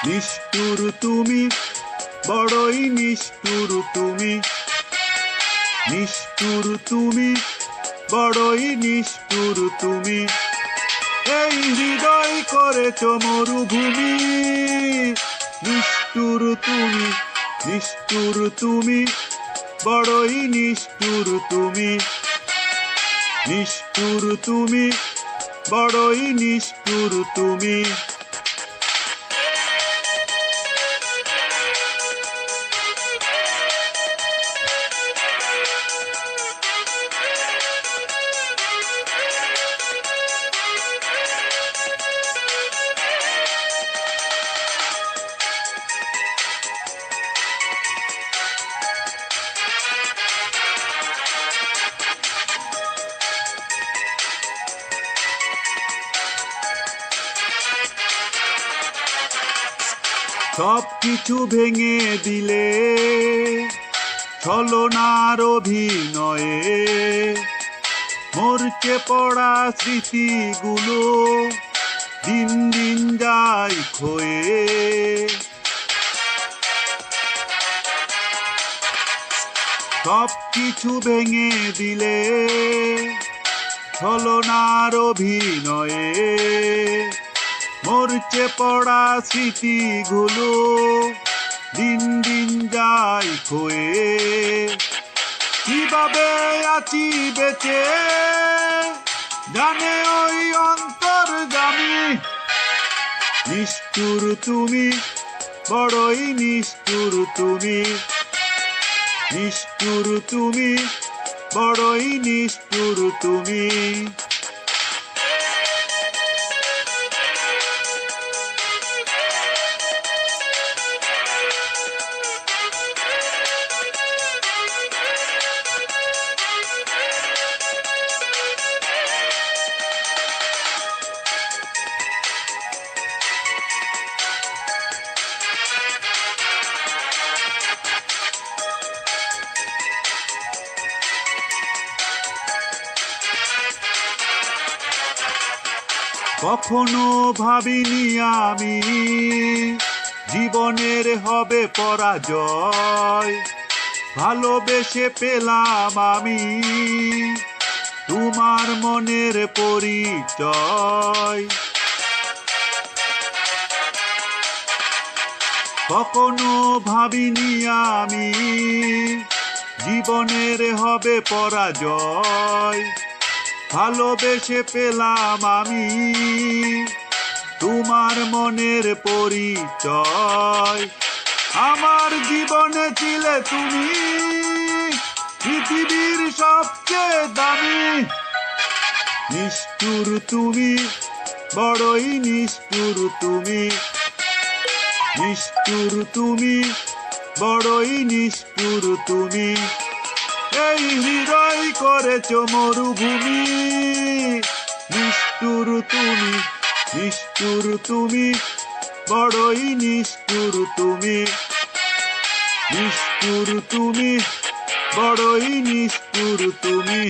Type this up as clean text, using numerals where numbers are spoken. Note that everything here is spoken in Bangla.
নিষ্ঠুর তুমি, বড়ই নিষ্ঠুর তুমি, নিষ্ঠুর তুমি, বড়ই নিষ্ঠুর তুমি। এই হৃদয় করেছ মরুভূমি। নিষ্ঠুর তুমি, নিষ্ঠুর তুমি, বড়ই নিষ্ঠুর তুমি, নিষ্ঠুর তুমি, বড়ই নিষ্ঠুর তুমি। সব কিছু ভেঙে দিলে ছলনার অভিনয়ে, মরচে পড়া স্মৃতিগুলো দিন দিন যায় ক্ষয়ে। সব কিছু ভেঙে দিলে ছলনার অভিনয়ে, মরচে পড়া স্মৃতিগুলো দিন দিন যায় ক্ষয়ে। কিভাবে আছি বেঁচে জানে ওই অন্তর্যামী। নিষ্ঠুর তুমি, বড়ই নিষ্ঠুর তুমি, নিষ্ঠুর তুমি, বড়ই নিষ্ঠুর তুমি। কখনো ভাবিনি আমি জীবনের হবে পরাজয়, ভালোবেসে পেলাম আমি তোমার মনের পরিচয়। কখনো ভাবিনি আমি জীবনের হবে পরাজয়, ভালোবেসে পেলাম আমি তোমার মনের পরিচয়। আমার জীবনে ছিলে তুমি পৃথিবীর সবচেয়ে দামি। নিষ্ঠুর তুমি, বড়ই নিষ্ঠুর তুমি, নিষ্ঠুর তুমি, বড়ই নিষ্ঠুর তুমি। এই হৃদয় করেছ মরুভূমি। নিষ্ঠুর তুমি, নিষ্ঠুর তুমি, বড়ই নিষ্ঠুর তুমি, নিষ্ঠুর তুমি, বড়ই নিষ্ঠুর তুমি।